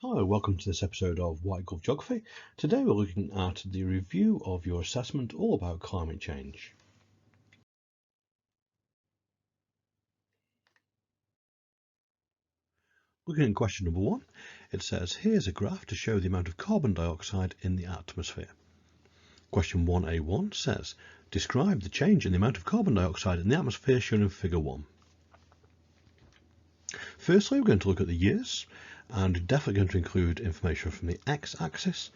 Hello, welcome to this episode of White Glove Geography. Today we're looking at the review of your assessment all about climate change. Looking at question number 1, it says, here's a graph to show the amount of carbon dioxide in the atmosphere. Question 1A1 says, describe the change in the amount of carbon dioxide in the atmosphere shown in figure 1. Firstly, we're going to look at the years, and definitely going to include information from the x-axis,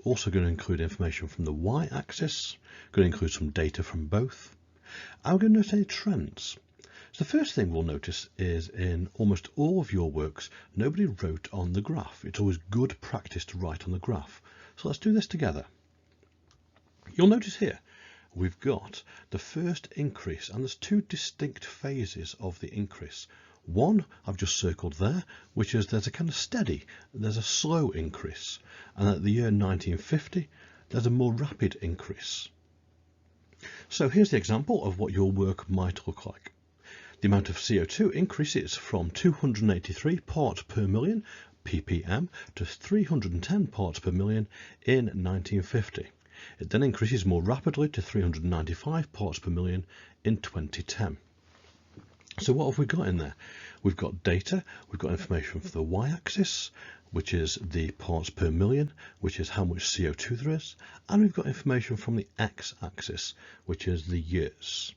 also going to include information from the y-axis, going to include some data from both. And we're going to note any trends. So the first thing we'll notice is in almost all of your works, nobody wrote on the graph. It's always good practice to write on the graph. So let's do this together. You'll notice here, we've got the first increase, and there's two distinct phases of the increase. One I've just circled there, which is there's a kind of steady, there's a slow increase. And at the year 1950, there's a more rapid increase. So here's the example of what your work might look like. The amount of CO2 increases from 283 parts per million, ppm, to 310 parts per million in 1950. It then increases more rapidly to 395 parts per million in 2010. So what have we got in there? We've got data, we've got information for the y-axis, which is the parts per million, which is how much CO2 there is, and we've got information from the x-axis, which is the years.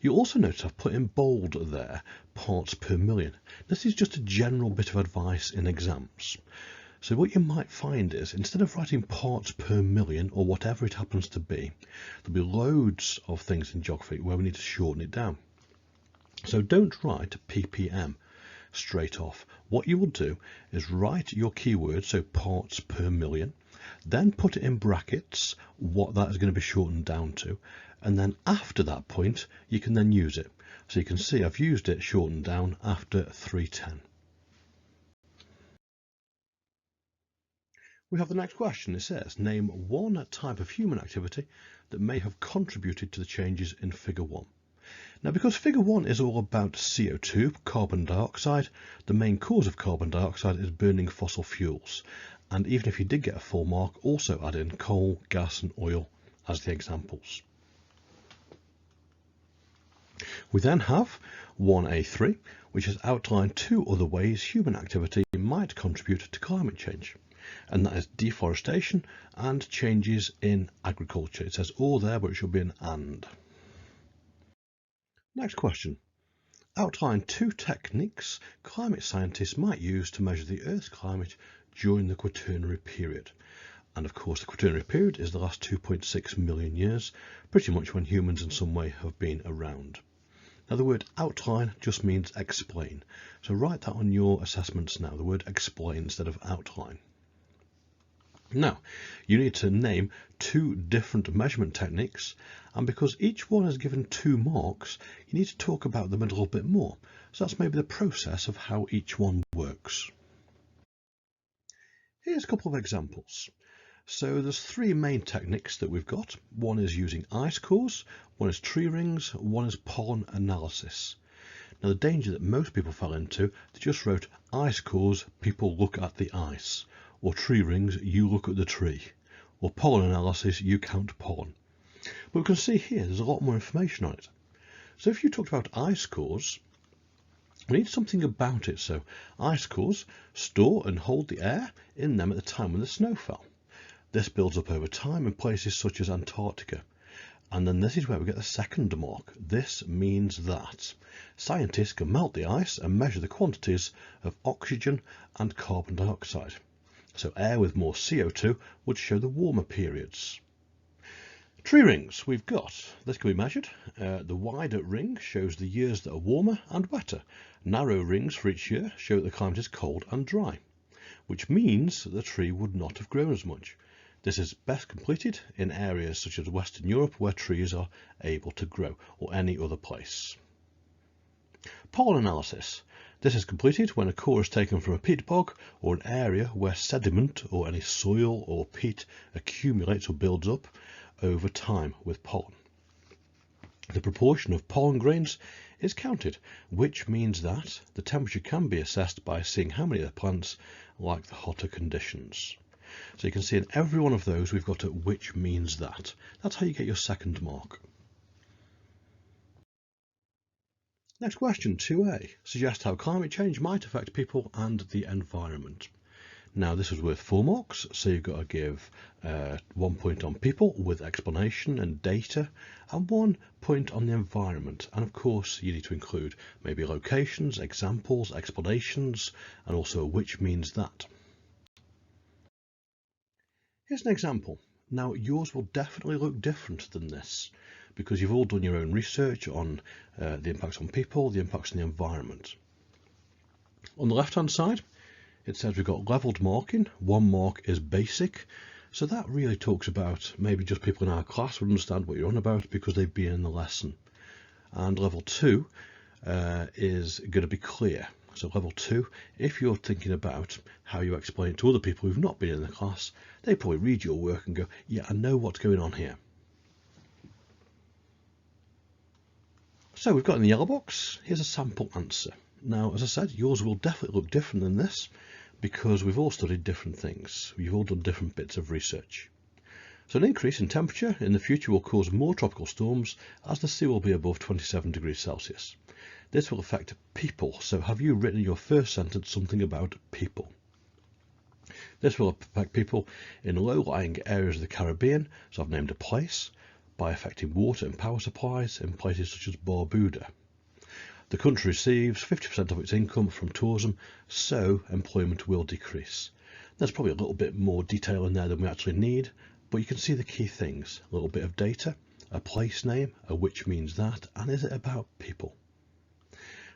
You also notice I've put in bold there, parts per million. This is just a general bit of advice in exams. So what you might find is, instead of writing parts per million, or whatever it happens to be, there'll be loads of things in geography where we need to shorten it down. So don't write ppm straight off. What you will do is write your keyword, so parts per million, then put it in brackets what that is going to be shortened down to, and then after that point you can then use it. So you can see I've used it shortened down after 310. We have the next question. It says, name one type of human activity that may have contributed to the changes in figure 1. Now, because figure 1 is all about CO2, carbon dioxide, the main cause of carbon dioxide is burning fossil fuels. And even if you did get a full mark, also add in coal, gas and oil as the examples. We then have 1A3, which has outlined two other ways human activity might contribute to climate change. And that is deforestation and changes in agriculture. It says all there, but it should be an and. Next question. Outline two techniques climate scientists might use to measure the Earth's climate during the Quaternary period. And of course the Quaternary period is the last 2.6 million years, pretty much when humans in some way have been around. Now the word outline just means explain. So write that on your assessments now, the word explain instead of outline. Now, you need to name two different measurement techniques, and because each one is given 2 marks, you need to talk about them a little bit more. So that's maybe the process of how each one works. Here's a couple of examples. So there's 3 main techniques that we've got. One is using ice cores, one is tree rings, one is pollen analysis. Now the danger that most people fell into, they just wrote ice cores, people look at the ice. Or tree rings, you look at the tree. Or pollen analysis, you count pollen. But we can see here there's a lot more information on it. So if you talked about ice cores, we need something about it. So ice cores store and hold the air in them at the time when the snow fell. This builds up over time in places such as Antarctica. And then this is where we get the second mark. This means that scientists can melt the ice and measure the quantities of oxygen and carbon dioxide. So air with more CO2 would show the warmer periods. Tree rings we've got. This can be measured. The wider ring shows the years that are warmer and wetter. Narrow rings for each year show that the climate is cold and dry, which means that the tree would not have grown as much. This is best completed in areas such as Western Europe where trees are able to grow, or any other place. Pollen analysis. This is completed when a core is taken from a peat bog or an area where sediment or any soil or peat accumulates or builds up over time with pollen. The proportion of pollen grains is counted, which means that the temperature can be assessed by seeing how many of the plants like the hotter conditions. So you can see in every one of those we've got a which means that. That's how you get your second mark. Next question, 2a, suggest how climate change might affect people and the environment. Now this was worth 4 marks, so you've got to give 1 point on people with explanation and data, and 1 point on the environment. And of course you need to include maybe locations, examples, explanations, and also which means that. Here's an example. Now yours will definitely look different than this, because you've all done your own research on the impacts on people, the impacts on the environment. On the left hand side, it says we've got levelled marking. 1 mark is basic, so that really talks about maybe just people in our class would understand what you're on about because they've been in the lesson. And level 2 is going to be clear. So level 2, if you're thinking about how you explain it to other people who've not been in the class, they probably read your work and go, yeah, I know what's going on here. So we've got in the yellow box, here's a sample answer. Now, as I said, yours will definitely look different than this because we've all studied different things. You've all done different bits of research. So an increase in temperature in the future will cause more tropical storms as the sea will be above 27 degrees Celsius. This will affect people. So have you written in your first sentence something about people? This will affect people in low-lying areas of the Caribbean, so I've named a place, by affecting water and power supplies in places such as Barbuda. The country receives 50% of its income from tourism, so employment will decrease. There's probably a little bit more detail in there than we actually need, but you can see the key things. A little bit of data, a place name, a which means that, and is it about people?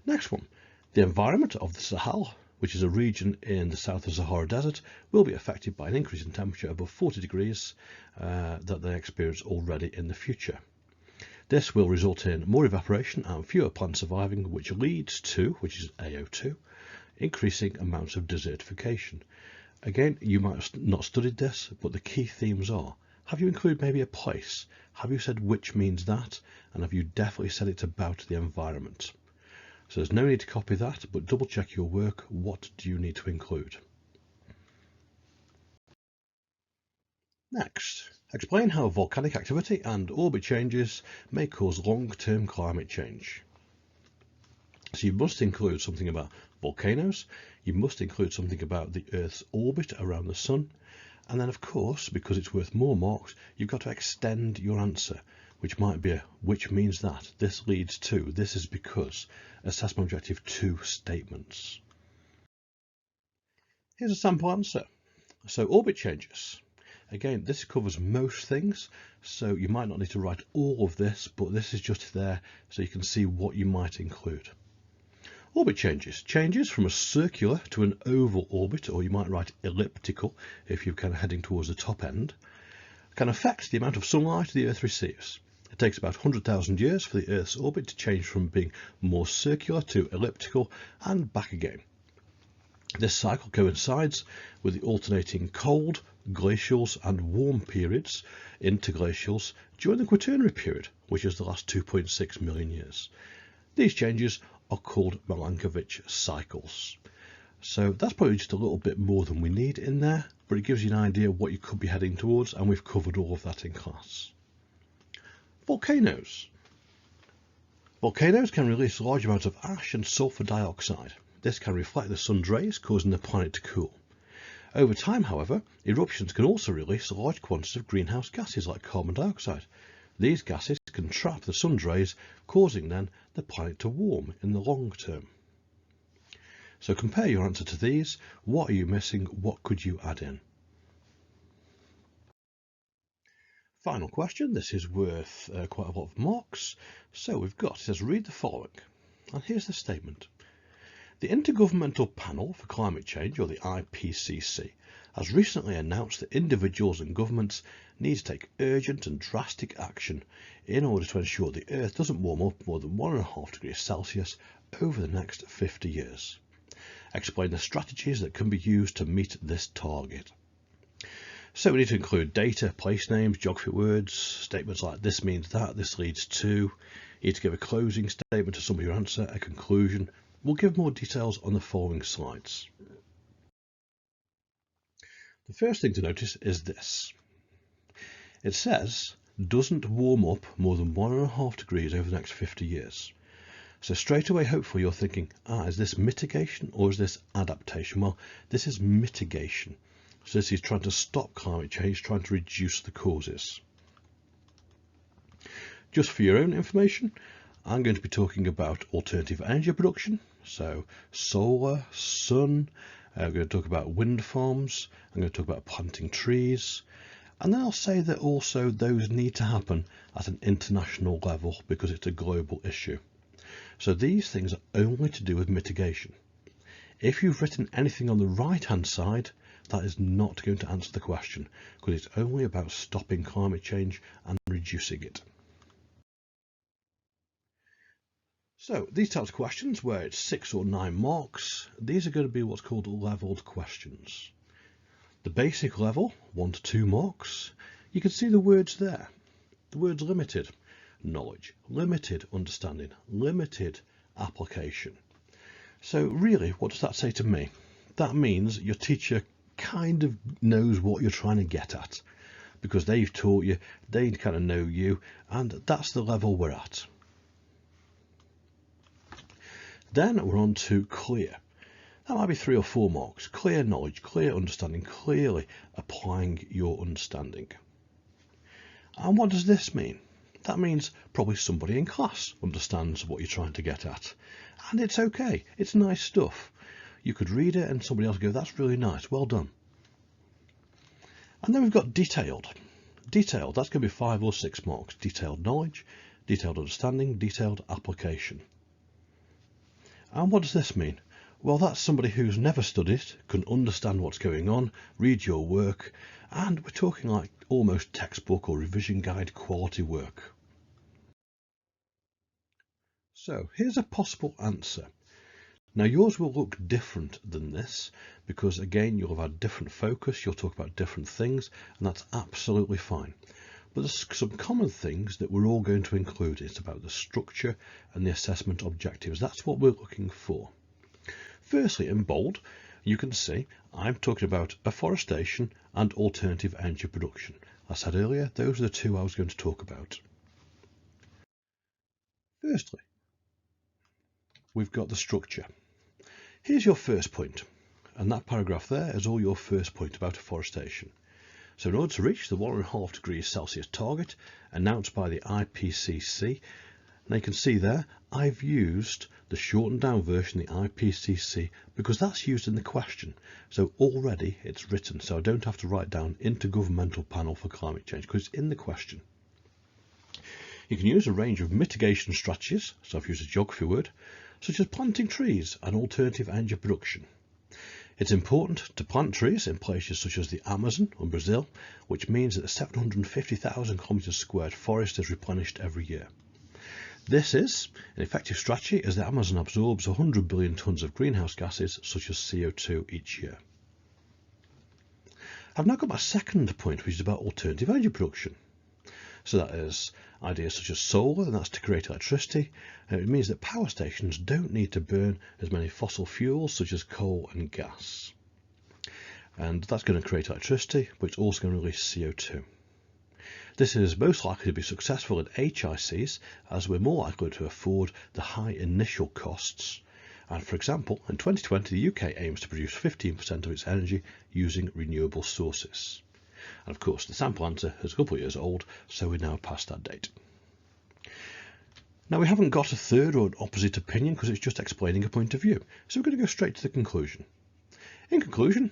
Next one, the environment of the Sahel, which is a region in the south of the Sahara Desert, will be affected by an increase in temperature above 40 degrees that they experience already in the future. This will result in more evaporation and fewer plants surviving, which leads to, which is AO2, increasing amounts of desertification. Again, you might have not studied this, but the key themes are, have you included maybe a place? Have you said which means that? And have you definitely said it's about the environment? So there's no need to copy that, but double check your work. What do you need to include? Next, explain how volcanic activity and orbit changes may cause long-term climate change. So you must include something about volcanoes, you must include something about the Earth's orbit around the Sun, and then of course, because it's worth more marks, you've got to extend your answer, which might be a which means that, this leads to, this is because, assessment objective 2 statements. Here's a sample answer. So orbit changes. Again, this covers most things, so you might not need to write all of this, but this is just there so you can see what you might include. Orbit changes. Changes from a circular to an oval orbit, or you might write elliptical if you're kind of heading towards the top end, can affect the amount of sunlight the Earth receives. It takes about 100,000 years for the Earth's orbit to change from being more circular to elliptical and back again. This cycle coincides with the alternating cold, glacials and warm periods, interglacials, during the Quaternary period, which is the last 2.6 million years. These changes are called Milankovitch cycles. So that's probably just a little bit more than we need in there, but it gives you an idea of what you could be heading towards, and we've covered all of that in class. Volcanoes. Volcanoes can release large amounts of ash and sulfur dioxide. This can reflect the sun's rays, causing the planet to cool. Over time, however, eruptions can also release large quantities of greenhouse gases like carbon dioxide. These gases can trap the sun's rays, causing then the planet to warm in the long term. So compare your answer to these. What are you missing? What could you add in? Final question. This is worth quite a lot of marks. So we've got, it says, read the following. And here's the statement. The Intergovernmental Panel for Climate Change, or the IPCC, has recently announced that individuals and governments need to take urgent and drastic action in order to ensure the Earth doesn't warm up more than 1.5 degrees Celsius over the next 50 years. Explain the strategies that can be used to meet this target. So we need to include data, place names, geography words, statements like this means that, this leads to. You need to give a closing statement to sum up your answer, a conclusion. We'll give more details on the following slides. The first thing to notice is this. It says, doesn't warm up more than 1.5 degrees over the next 50 years. So straight away, hopefully you're thinking, is this mitigation or is this adaptation? Well, this is mitigation. So this is trying to stop climate change, trying to reduce the causes. Just for your own information, I'm going to be talking about alternative energy production. So solar, sun, we're going to talk about wind farms, I'm going to talk about planting trees, and then I'll say that also those need to happen at an international level because it's a global issue. So these things are only to do with mitigation. If you've written anything on the right hand side, that is not going to answer the question because it's only about stopping climate change and reducing it. So these types of questions where it's 6 or 9 marks, these are going to be what's called levelled questions. The basic level, 1 to 2 marks, you can see the words there. The words limited knowledge, limited understanding, limited application. So really, what does that say to me? That means your teacher kind of knows what you're trying to get at because they've taught you, they kind of know you, and that's the level we're at. Then we're on to clear. That might be 3 or 4 marks. Clear knowledge, clear understanding, clearly applying your understanding. And what does this mean? That means probably somebody in class understands what you're trying to get at. And it's okay. It's nice stuff. You could read it and somebody else go, that's really nice. Well done. And then we've got detailed. Detailed, that's going to be 5 or 6 marks. Detailed knowledge, detailed understanding, detailed application. And what does this mean? Well, that's somebody who's never studied, can understand what's going on, read your work, and we're talking like almost textbook or revision guide quality work. So here's a possible answer. Now yours will look different than this because again you'll have had different focus, you'll talk about different things, and that's absolutely fine. But there's some common things that we're all going to include. It's about the structure and the assessment objectives. That's what we're looking for. Firstly, in bold, you can see I'm talking about afforestation and alternative energy production. I said earlier, those are the 2 I was going to talk about. Firstly, we've got the structure. Here's your first point, and that paragraph there is all your first point about afforestation. So in order to reach the 1.5 degrees Celsius target announced by the IPCC, now you can see there I've used the shortened down version, the IPCC, because that's used in the question. So already it's written, so I don't have to write down Intergovernmental Panel for Climate Change because it's in the question. You can use a range of mitigation strategies, so I've used a geography word, such as planting trees and alternative energy production. It's important to plant trees in places such as the Amazon and Brazil, which means that the 750,000 kilometers squared forest is replenished every year. This is an effective strategy as the Amazon absorbs 100 billion tonnes of greenhouse gases such as CO2 each year. I've now got my second point, which is about alternative energy production. So that is ideas such as solar, and that's to create electricity. And it means that power stations don't need to burn as many fossil fuels such as coal and gas. And that's going to create electricity, but it's also going to release CO2. This is most likely to be successful at HICs as we're more likely to afford the high initial costs. And for example, in 2020 the UK aims to produce 15% of its energy using renewable sources. And of course the sample answer is a couple of years old, so we're now past that date. Now we haven't got a third or an opposite opinion because it's just explaining a point of view. So we're going to go straight to the conclusion. In conclusion,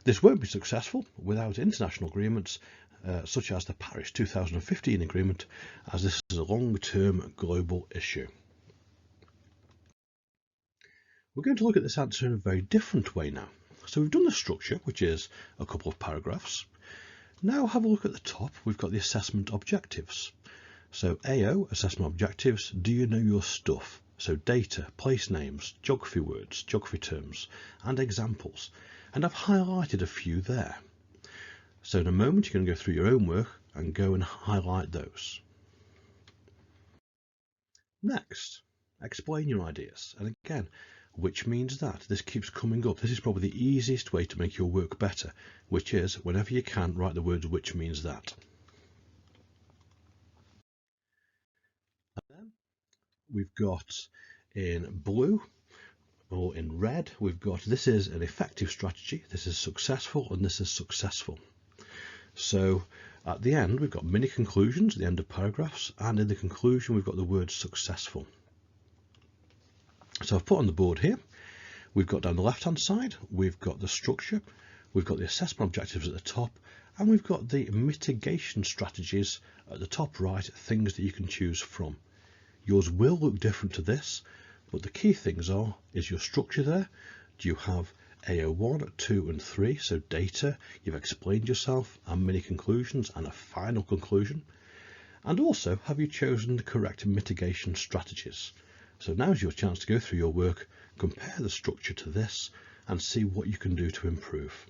this won't be successful without international agreements such as the Paris 2015 agreement, as this is a long-term global issue. We're going to look at this answer in a very different way now. So we've done the structure, which is a couple of paragraphs. Now have a look at the top. We've got the assessment objectives. So AO, assessment objectives, do you know your stuff? So data, place names, geography words, geography terms, and examples. And I've highlighted a few there. So in a moment, you're going to go through your own work and go and highlight those. Next, explain your ideas. And again, which means that this keeps coming up. This is probably the easiest way to make your work better, which is whenever you can, write the words which means that. And then we've got in blue or in red, we've got this is an effective strategy, this is successful, and this is successful. So at the end, we've got mini conclusions at the end of paragraphs, and in the conclusion, we've got the word successful. So I've put on the board here, we've got down the left-hand side, we've got the structure, we've got the assessment objectives at the top, and we've got the mitigation strategies at the top right, things that you can choose from. Yours will look different to this, but the key things is your structure there. Do you have AO1, 2 and 3, so data, you've explained yourself, and mini conclusions and a final conclusion? And also, have you chosen the correct mitigation strategies? So now's your chance to go through your work, compare the structure to this, and see what you can do to improve.